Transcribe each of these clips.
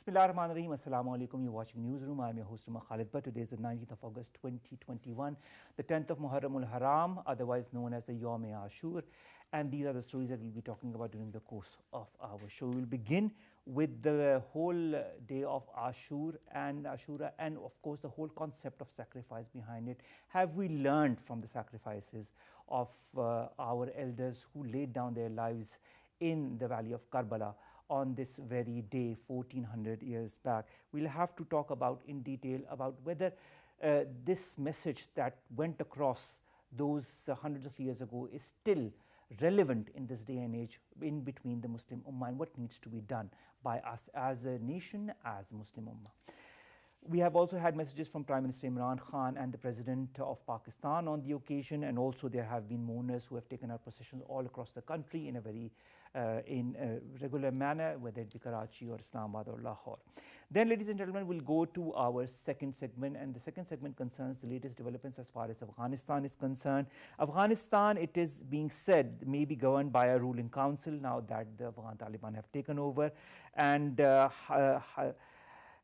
Bismillahirrahmanirrahim. Assalamu alaikum. You're watching Newsroom. I'm your host, Khalid. But today is the 19th of August 2021, the 10th of Muharam Haram, otherwise known as the Yawm Ashur. And these are the stories that we'll be talking about during the course of our show. We'll begin with the whole day of Ashura, and of course the whole concept of sacrifice behind it. Have we learned from the sacrifices of our elders who laid down their lives in the valley of Karbala on this very day 1400 years back? We'll have to talk about in detail about whether this message that went across those hundreds of years ago is still relevant in this day and age in between the Muslim Ummah, and what needs to be done by us as a nation, as a Muslim Ummah. We have also had messages from Prime Minister Imran Khan and the President of Pakistan on the occasion, and also there have been mourners who have taken out processions all across the country in a very regular manner, whether it be Karachi or Islamabad or Lahore. Then, ladies and gentlemen, we'll go to our second segment, and the second segment concerns the latest developments as far as Afghanistan is concerned. Afghanistan, it is being said, may be governed by a ruling council now that the Afghan Taliban have taken over, and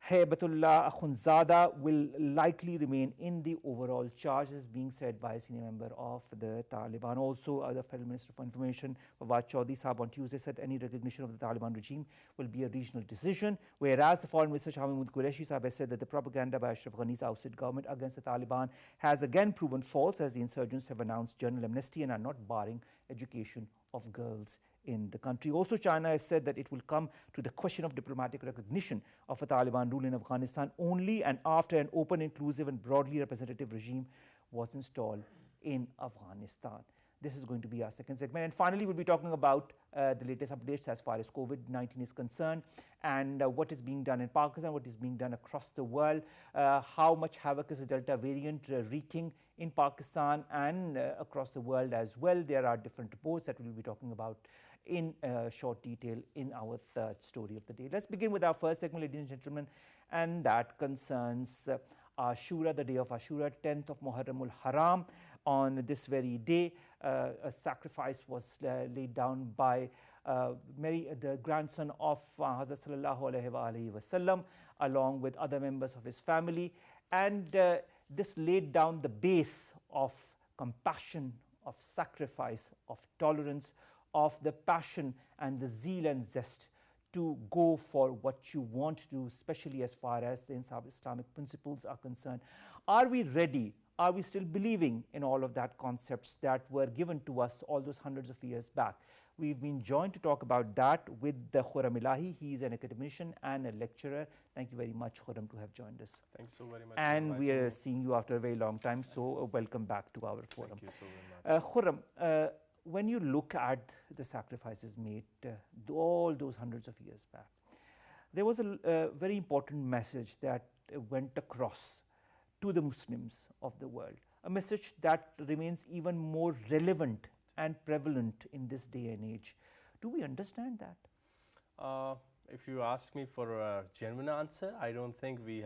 Haybatullah Akhundzada will likely remain in the overall charge, as being said by a senior member of the Taliban. Also, the Federal Minister for Information, Fawad Chaudhry Sahab, on Tuesday said any recognition of the Taliban regime will be a regional decision, whereas the Foreign Minister Shah Mahmood Qureshi Sahab has said that the propaganda by Ashraf Ghani's ousted government against the Taliban has again proven false, as the insurgents have announced general amnesty and are not barring education of girls in the country. Also, China has said that it will come to the question of diplomatic recognition of a Taliban rule in Afghanistan only and after an open, inclusive and broadly representative regime was installed in Afghanistan. This is going to be our second segment. And finally, we'll be talking about the latest updates as far as COVID-19 is concerned, and what is being done in Pakistan, what is being done across the world, how much havoc is the Delta variant wreaking in Pakistan and across the world as well. There are different reports that we'll be talking about in short detail in our third story of the day. Let's begin with our first segment, ladies and gentlemen, and that concerns Ashura, the day of Ashura, 10th of Muharram Haram. On this very day, a sacrifice was laid down by the grandson of Hazrat Sallallahu Alaihi Wasallam, along with other members of his family, and this laid down the base of compassion, of sacrifice, of tolerance, of the passion and the zeal and zest to go for what you want to do, especially as far as the Islamic principles are concerned. Are we ready? Are we still believing in all of that concepts that were given to us all those hundreds of years back? We've been joined to talk about that with the Muharam Ilahi. He is an academician and a lecturer. Thank you very much, Muharam, to have joined us. Thanks so very much. And we are seeing you after a very long time, so welcome back to our forum. Thank you so very much. Muharam, when you look at the sacrifices made all those hundreds of years back, there was a very important message that went across to the Muslims of the world, a message that remains even more relevant and prevalent in this day and age. Do we understand that? If you ask me for a genuine answer, I don't think we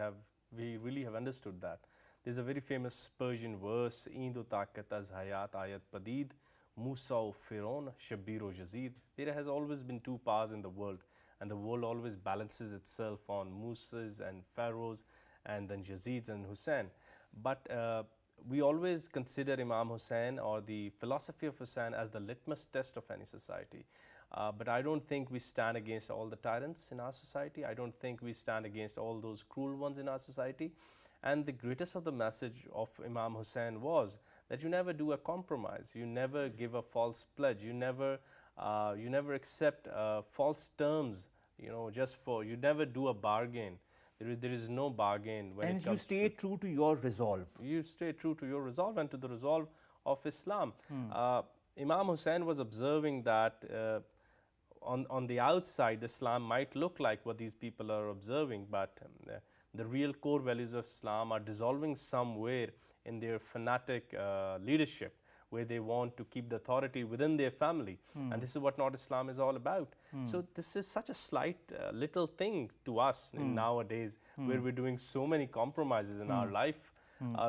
really have understood that. There's a very famous Persian verse, Indo Taqat az Hayat Ayat Padid, Musa o Firon, Shabir o Yazid. There has always been two powers in the world, and the world always balances itself on Musas and Pharaohs and then Yazids and Hussain. But we always consider Imam Hussain or the philosophy of Hussain as the litmus test of any society. But I don't think we stand against all the tyrants in our society. I don't think we stand against all those cruel ones in our society. And the greatest of the message of Imam Hussain was that you never do a compromise, you never give a false pledge, you never accept false terms, you never do a bargain. There is no bargain when and it comes. You stay true to your resolve. You stay true to your resolve and to the resolve of Islam. Imam Hussain was observing that on the outside, Islam might look like what these people are observing, but the real core values of Islam are dissolving somewhere in their fanatic leadership, where they want to keep the authority within their family. And this is what not Islam is all about. So this is such a slight little thing to us in nowadays, where we're doing so many compromises in our life.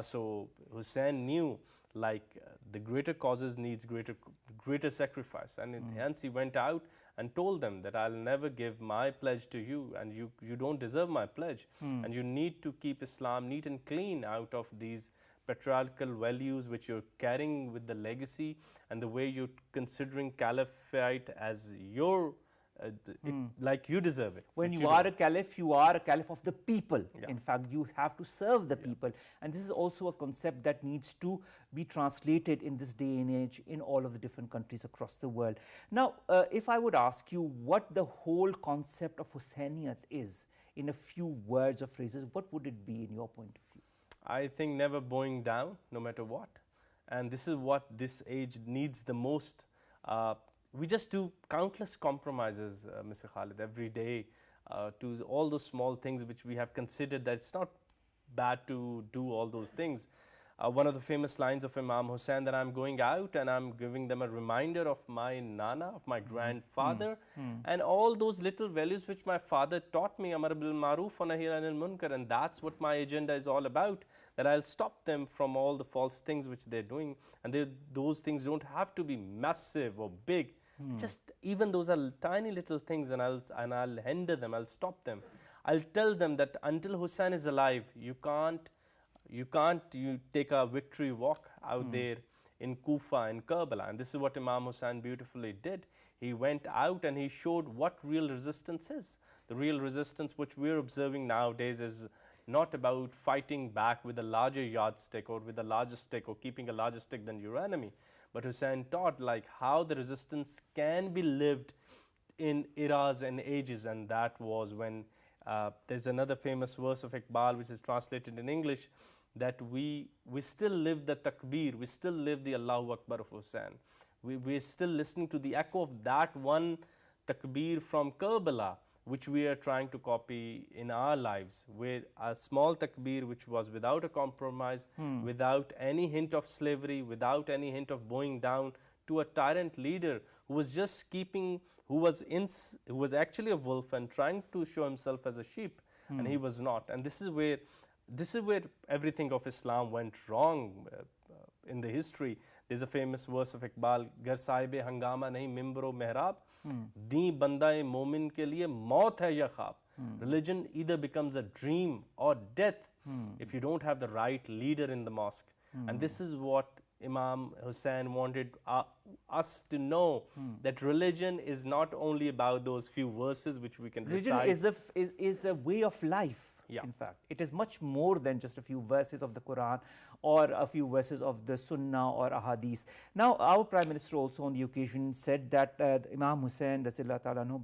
So Hussain knew the greater causes needs greater sacrifice, and hence he went out and told them that I'll never give my pledge to you, and you don't deserve my pledge, and you need to keep Islam neat and clean out of these patriarchal values which you're carrying with the legacy, and the way you're considering caliphate as your like you deserve it. When but you are a caliph, you are a caliph of the people. Yeah. In fact, you have to serve the people. And this is also a concept that needs to be translated in this day and age in all of the different countries across the world. Now, if I would ask you what the whole concept of Hussainiyat is in a few words or phrases, what would it be in your point of view? I think never bowing down, no matter what. And this is what this age needs the most. We just do countless compromises, Mr. Khalid, every day to all those small things which we have considered that it's not bad to do all those things. One of the famous lines of Imam Hussain, that I'm going out and I'm giving them a reminder of my Nana, of my grandfather, and all those little values which my father taught me, Amar bil Maruf wa Nahi anil Munkar, and that's what my agenda is all about, that I'll stop them from all the false things which they're doing, and those things don't have to be massive or big, just even those are tiny little things, and I'll hinder them, I'll stop them. I'll tell them that until Hussain is alive, you take a victory walk out there in Kufa, in Karbala. And this is what Imam Hussain beautifully did. He went out and he showed what real resistance is. The real resistance which we're observing nowadays is not about fighting back with a larger yardstick or with a larger stick or keeping a larger stick than your enemy. But Hussain taught like how the resistance can be lived in eras and ages, and that was when there's another famous verse of Iqbal which is translated in English, that we still live the takbir, we still live the Allahu Akbar of Hussain. We're still listening to the echo of that one takbir from Karbala, which we are trying to copy in our lives, with a small takbir which was without a compromise, without any hint of slavery, without any hint of bowing down to a tyrant leader who was just keeping, who was actually a wolf and trying to show himself as a sheep, and he was not. And this is where everything of Islam went wrong in the history. There's a famous verse of Iqbal, Gar sahibe hangama nahi mimbaro mehrab, di bandae momin ke liye maut hai ya khab. Religion either becomes a dream or death if you don't have the right leader in the mosque. And this is what Imam Hussain wanted us to know, that religion is not only about those few verses which we can recite. Religion is a way of life. Yeah. In fact, it is much more than just a few verses of the Quran or a few verses of the Sunnah or Ahadith. Now, our Prime Minister also on the occasion said that Imam Hussain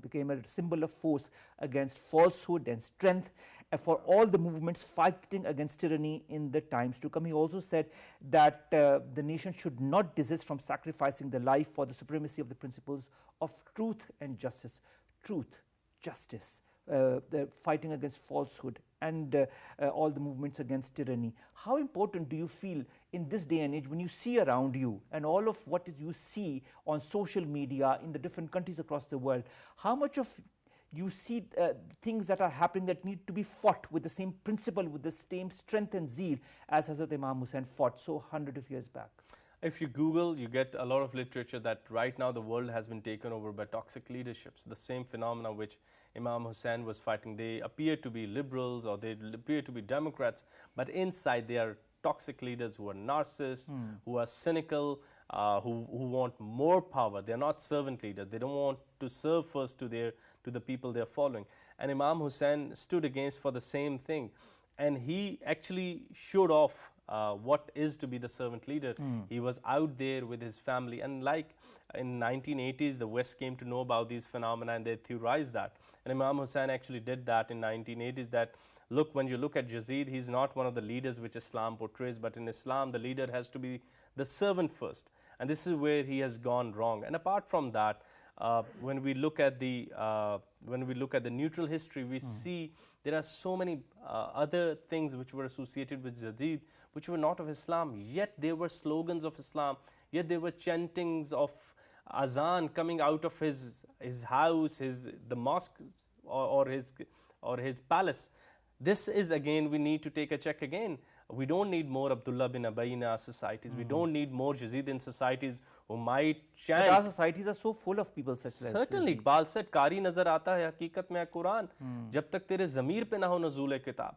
became a symbol of force against falsehood and strength for all the movements fighting against tyranny in the times to come. He also said that the nation should not desist from sacrificing the life for the supremacy of the principles of truth and justice. Truth, justice, the fighting against falsehood and all the movements against tyranny. How important do you feel in this day and age when you see around you and all of what you see on social media in the different countries across the world, how much of you see things that are happening that need to be fought with the same principle, with the same strength and zeal as Hazrat Imam Hussain fought so hundreds of years back? If you Google, you get a lot of literature that right now the world has been taken over by toxic leaderships. The same phenomena which Imam Hussain was fighting. They appear to be liberals or they appear to be Democrats, but inside they are toxic leaders who are narcissists, who are cynical, who want more power. They are not servant leaders. They don't want to serve first to the people they are following. And Imam Hussain stood against for the same thing, and he actually showed off what is to be the servant leader. He was out there with his family, and like in 1980s the West came to know about these phenomena and they theorized that, and Imam Hussain actually did that in 1980s, that look, when you look at Yazid, he's not one of the leaders which Islam portrays, but in Islam the leader has to be the servant first, and this is where he has gone wrong. And apart from that, when we look at the neutral history, we see there are so many other things which were associated with Yazid which were not of Islam, yet there were slogans of Islam, yet there were chantings of azan coming out of his house, the mosque or his palace. This is again, we need to take a check again. We don't need more Abdullah bin Ubay in our societies. We don't need more Yazid in societies who might chant. But our societies are so full of people such as Certainly, Iqbal said, Kari nazar aata hai haqiqat mein Quran. Jab tak tere zamir pe na ho nazul kitab.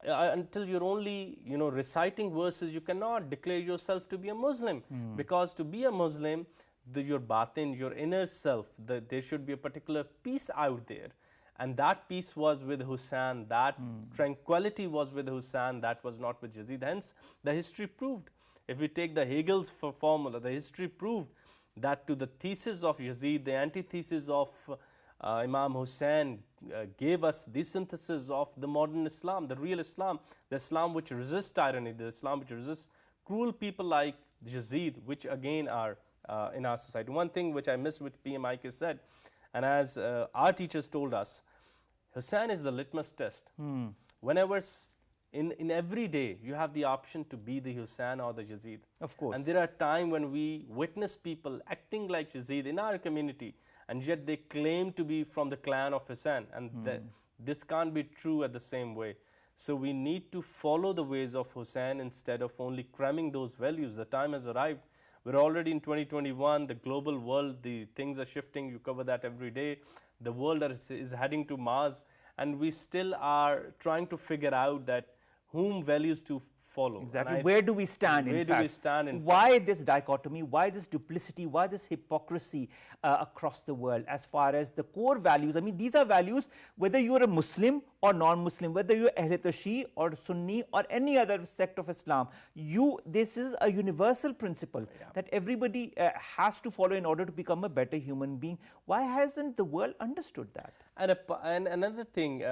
Until you're only, reciting verses, you cannot declare yourself to be a Muslim. Because to be a Muslim, your batin, your inner self, there should be a particular peace out there. And that peace was with Hussain, that tranquility was with Hussain, that was not with Yazid. Hence, the history proved. If we take the Hegel's formula, the history proved that to the thesis of Yazid, the antithesis of Imam Hussain gave us the synthesis of the modern Islam, the real Islam, the Islam which resists tyranny, the Islam which resists cruel people like Yazid, which again are in our society. One thing which I missed with PMIK said, and as our teachers told us, Hussain is the litmus test. Whenever, in every day, you have the option to be the Hussain or the Yazid. Of course. And there are times when we witness people acting like Yazid in our community, and yet they claim to be from the clan of Hussain. And this can't be true at the same way. So we need to follow the ways of Hussain instead of only cramming those values. The time has arrived. We're already in 2021, the global world, the things are shifting, you cover that every day. The world is heading to Mars, and we still are trying to figure out that whom values to follow. Exactly. Where do we stand, in fact? Where do we stand, in fact? Why this dichotomy? Why this duplicity? Why this hypocrisy across the world as far as the core values? I mean, these are values, whether you're a Muslim or non-Muslim, whether you're Ahl Tashi or Sunni or any other sect of Islam, this is a universal principle that everybody has to follow in order to become a better human being. Why hasn't the world understood that? And another thing,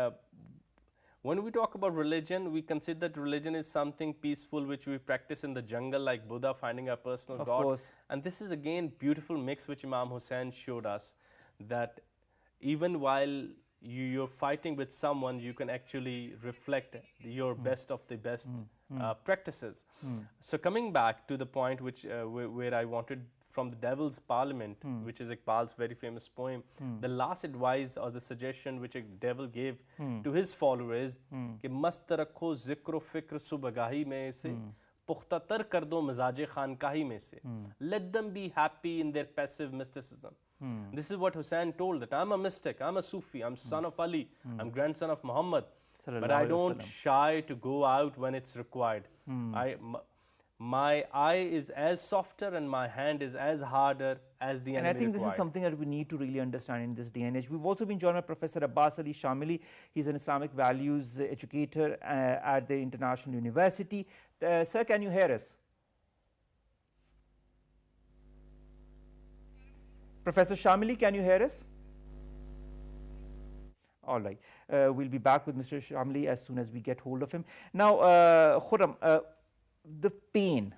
when we talk about religion, we consider that religion is something peaceful which we practice in the jungle, like Buddha finding our personal God. Of course. And this is again beautiful mix which Imam Hussain showed us, that even while you're fighting with someone, you can actually reflect your best of the best practices. So coming back to the point which where I wanted, from the Devil's Parliament, which is Iqbal's very famous poem, the last advice or the suggestion which a devil gave to his followers, कि मस्त रखो ज़िक्र फ़िक्र सुबगाही में से, पुख्ता तर कर दो मिजाज खानकाही में से. Let them be happy in their passive mysticism. This is what Hussain told, that I'm a mystic, I'm a Sufi, I'm son of Ali, I'm grandson of Muhammad, but I don't shy to go out when it's required. My eye is as softer and my hand is as harder as the enemy. And I think this is something that we need to really understand in this day and age. We've also been joined by Professor Abbas Ali Shamili. He's an Islamic values educator at the International University. Sir, can you hear us? Professor Shamili, can you hear us? All right. We'll be back with Mr. Shamili as soon as we get hold of him. Now, Khurram, the pain,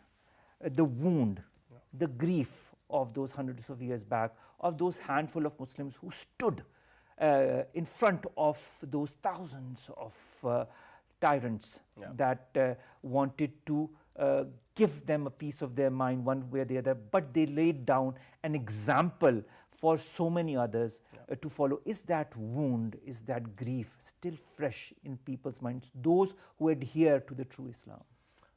the wound, the grief of those hundreds of years back, of those handful of Muslims who stood in front of those thousands of tyrants that wanted to give them a piece of their mind one way or the other, but they laid down an example for so many others to follow. Is that wound, is that grief still fresh in people's minds, those who adhere to the true Islam?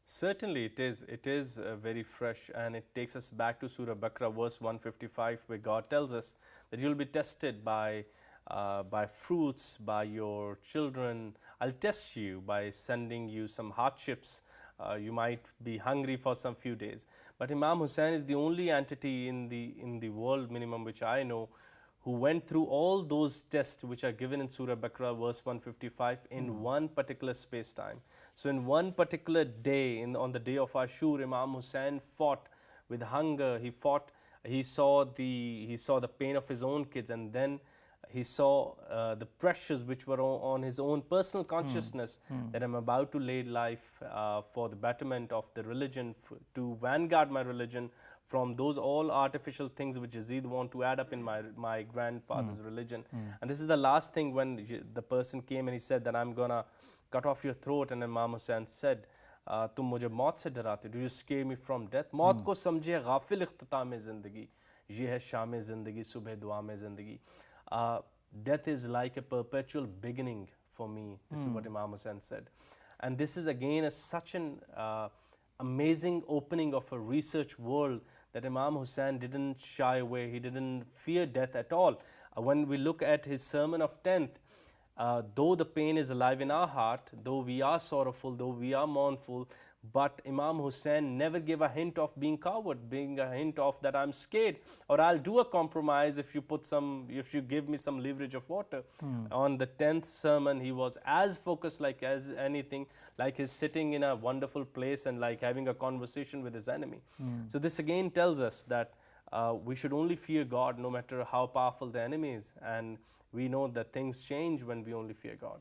Certainly it is. It is very fresh, and it takes us back to Surah Baqarah verse 155, where God tells us that you'll be tested by fruits, by your children. I'll test you by sending you some hardships. You might be hungry for some few days. But Imam Hussain is the only entity in the world minimum which I know who went through all those tests which are given in Surah Baqarah verse 155 in one particular space-time. So in one particular day, on the day of Ashur, Imam Hussain fought with hunger. He saw the pain of his own kids, and then he saw the pressures which were on his own personal consciousness, that I'm about to lay life for the betterment of the religion, to vanguard my religion from those all artificial things which Yazid want to add up in my grandfather's religion. And this is the last thing when the person came and he said that I'm gonna cut off your throat, and Imam Hussain said, तुम मुझे मौत से डराते, do you scare me from death? मौत को समझे गाफिल इख्तिताम ज़िंदगी, ये है शाम ज़िंदगी, सुबह दुआ में ज़िंदगी. Death is like a perpetual beginning for me. This is what Imam Hussain said. And this is again such an amazing opening of a research world, that Imam Hussain didn't shy away, he didn't fear death at all. When we look at his sermon of 10th, though the pain is alive in our heart, though we are sorrowful, though we are mournful, but Imam Hussain never gave a hint of being coward, being a hint of that I'm scared, or I'll do a compromise if you give me some leverage of water. On the 10th sermon, he was as focused like as anything, like he's sitting in a wonderful place and like having a conversation with his enemy. So this again tells us that we should only fear God no matter how powerful the enemy is, and we know that things change when we only fear God.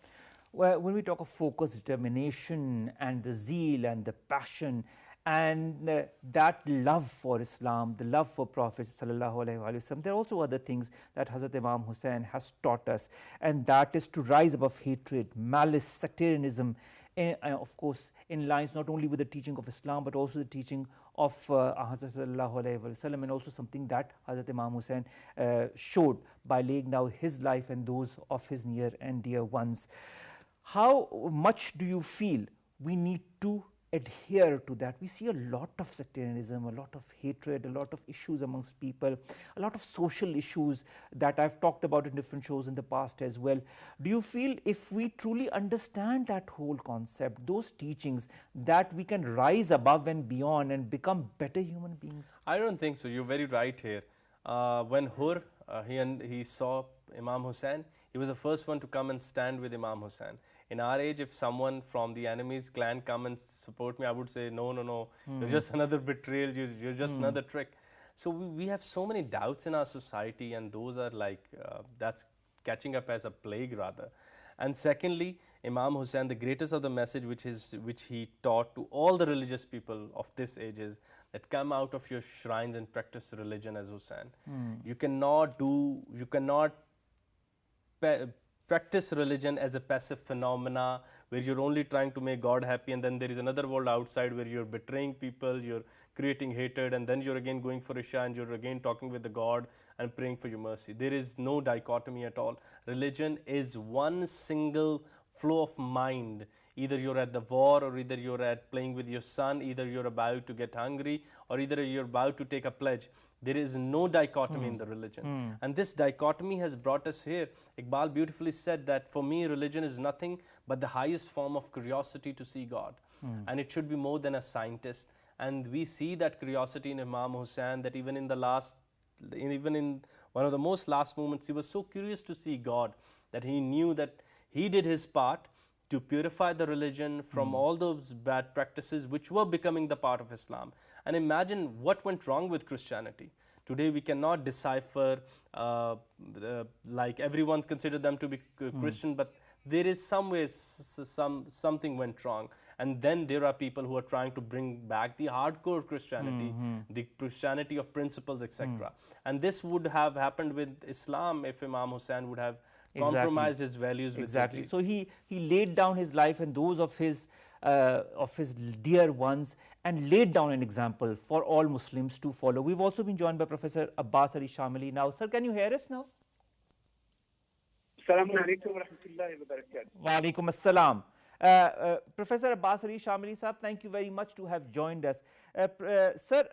Well, when we talk of focus, determination, and the zeal and the passion, and that love for Islam, the love for Prophet sallallahu alaihi wasallam, there are also other things that Hazrat Imam Hussain has taught us, and that is to rise above hatred, malice, sectarianism, of course, in lines not only with the teaching of Islam, but also the teaching of Hazrat sallallahu alaihi wasallam, and also something that Hazrat Imam Hussain showed by laying down his life and those of his near and dear ones. How much do you feel we need to adhere to that? We see a lot of sectarianism, a lot of hatred, a lot of issues amongst people, a lot of social issues that I've talked about in different shows in the past as well. Do you feel if we truly understand that whole concept, those teachings, that we can rise above and beyond and become better human beings? I don't think so. You're very right here. When Hur, he saw Imam Hussain, he was the first one to come and stand with Imam Hussain. In our age, if someone from the enemy's clan come and support me, I would say, no, no, no, you're just another betrayal, you're just another trick. So we have so many doubts in our society, and those are like, that's catching up as a plague rather. And secondly, Imam Hussain, the greatest of the message which he taught to all the religious people of this age is that come out of your shrines and practice religion as Hussain. You cannot practice religion as a passive phenomena where you're only trying to make God happy, and then there is another world outside where you're betraying people, you're creating hatred, and then you're again going for Isha and you're again talking with the God and praying for your mercy. There is no dichotomy at all. Religion is one single flow of mind. Either you're at the war, or either you're at playing with your son, either you're about to get hungry, or either you're about to take a pledge. There is no dichotomy in the religion. And this dichotomy has brought us here. Iqbal beautifully said that for me, religion is nothing but the highest form of curiosity to see God. And it should be more than a scientist. And we see that curiosity in Imam Hussain, that even in one of the most last moments, he was so curious to see God that he knew that he did his part to purify the religion from all those bad practices which were becoming the part of Islam. And imagine what went wrong with Christianity. Today we cannot decipher, like everyone considered them to be Christian, but there is something went wrong. And then there are people who are trying to bring back the hardcore Christianity, the Christianity of principles, etc. And this would have happened with Islam if Imam Hussain would have compromised his values with his So he laid down his life and those of his dear ones, and laid down an example for all Muslims to follow. We've also been joined by Professor Abbas Ali Shamili. Now, sir, can you hear us now? Assalamu alaikum wa rahmatullahi wa barakatuh. Wa alaikum assalam. Professor Abbas Ali Shamili sahab, thank you very much to have joined us. Sir,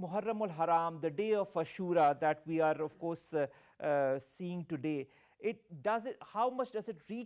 Muharram al-Haram, the day of Ashura that we are of course seeing today, how much does it